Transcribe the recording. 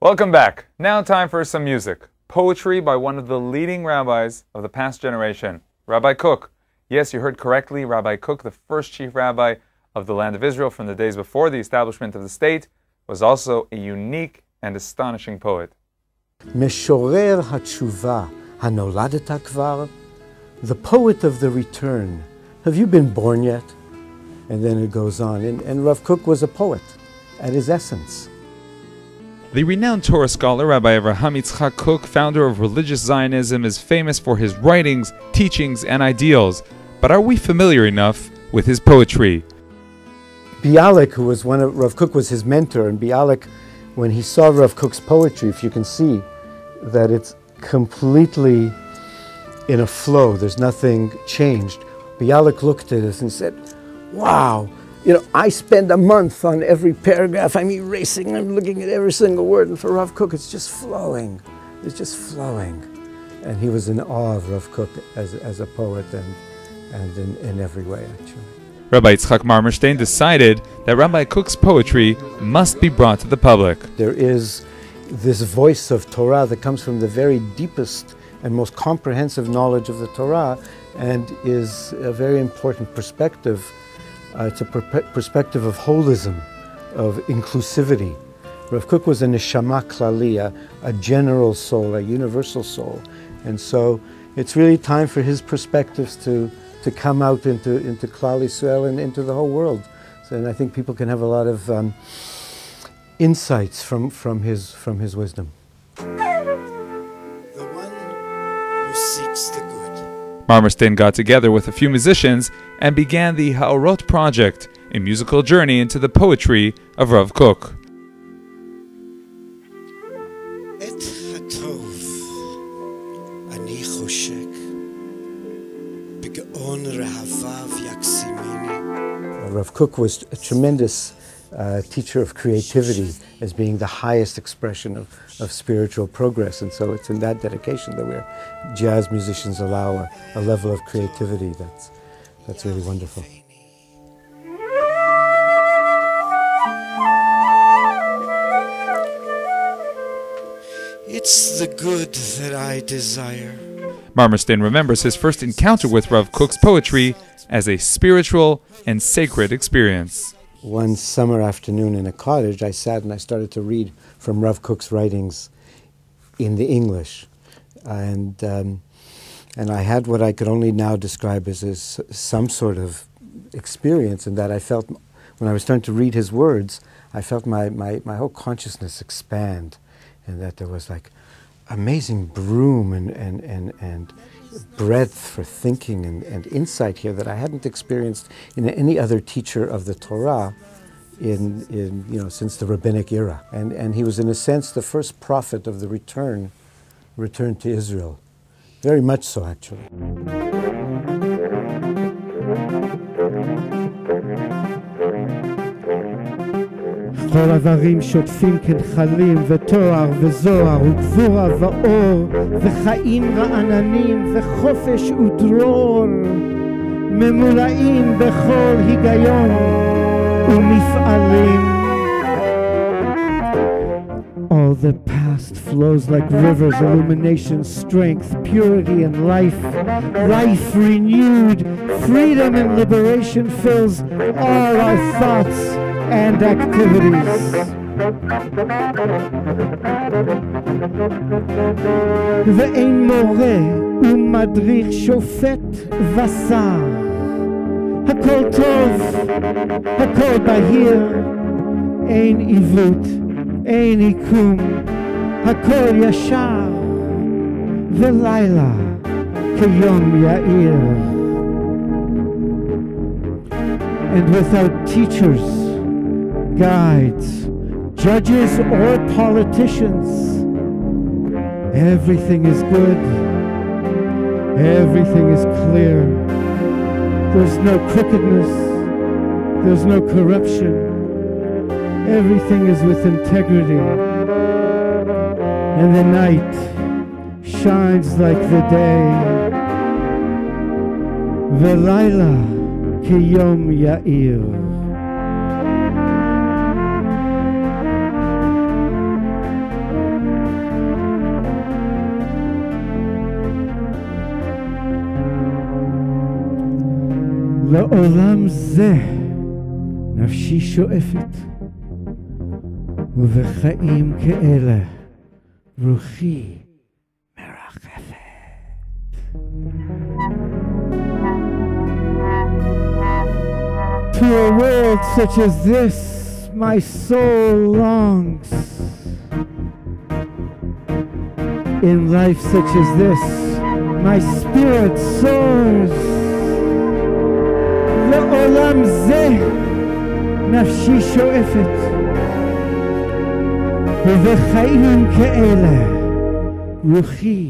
Welcome back. Now time for some music. Poetry by one of the leading rabbis of the past generation, Rabbi Kook. Yes, you heard correctly, Rabbi Kook, the first chief rabbi of the land of Israel from the days before the establishment of the state, was also a unique and astonishing poet. Meshorer hatshuva hanoladeta kvar, the poet of the return. Have you been born yet? And then it goes on. And Rav Kook was a poet at his essence. The renowned Torah scholar Rabbi Itzchak Kook, founder of Religious Zionism, is famous for his writings, teachings, and ideals. But are we familiar enough with his poetry? Bialik, who was Rav Kook was his mentor, and Bialik, when he saw Rav Kook's poetry, if you can see that it's completely in a flow, there's nothing changed, Bialik looked at us and said, wow, I spend a month on every paragraph. I'm erasing, I'm looking at every single word. And for Rav Kook, it's just flowing. It's just flowing. And he was in awe of Rav Kook as a poet and in every way, actually. Rabbi Itzchak Marmorstein decided that Rabbi Kook's poetry must be brought to the public. There is this voice of Torah that comes from the very deepest and most comprehensive knowledge of the Torah and is a very important perspective. It's a perspective of holism, of inclusivity. Rav Kook was a neshama klali, a general soul, a universal soul. And so it's really time for his perspectives to come out into Klal Yisrael and into the whole world. So, and I think people can have a lot of insights from his wisdom. The one who seeks the good. Marmorstein got together with a few musicians and began the HAOROT project, a musical journey into the poetry of Rav Kook. Et hatov ani choshek begeon rahavav yaksimini. Rav Kook was a tremendous teacher of creativity as being the highest expression of spiritual progress. And so it's in that dedication that where jazz musicians allow a level of creativity that's really wonderful. It's the good that I desire. Marmorstein remembers his first encounter with Rav Kook's poetry as a spiritual and sacred experience. One summer afternoon in a cottage, I sat and I started to read from Rav Kook's writings in the English. And I had what I could only now describe as some sort of experience in that I felt, when I was starting to read his words, I felt my whole consciousness expand, and that there was like amazing bloom and breadth for thinking and insight here that I hadn't experienced in any other teacher of the Torah since the rabbinic era. And he was in a sense the first prophet of the return to Israel. Very much so, actually. כל עברים שוטפים כנחלים ותואר וזוהר וגבורה ואור וחיים רעננים וחופש ודרור ממולאים בכל היגיון ומפעלים. All the past flows like rivers, illumination, strength, purity and life. Life renewed, freedom and liberation fills all our thoughts and activities. ואין מורה ומדריך שופט ושר. הכל טוב, הכל בהיר, אין עיוות, אין עיקום, הכל ישר, ולילה כיום יאיר. And without teachers, guides, judges, or politicians, everything is good, everything is clear, there's no crookedness, there's no corruption, everything is with integrity, and the night shines like the day, V'layla kiyom ya'ir. לעולם זה נפשי שואפת, ובחיים כאלה רוחי מרחפת. To a world such as this, my soul longs. In life such as this, my spirit soars. לעולם זה נפשי שואפת, ובחיים כאלה רוחי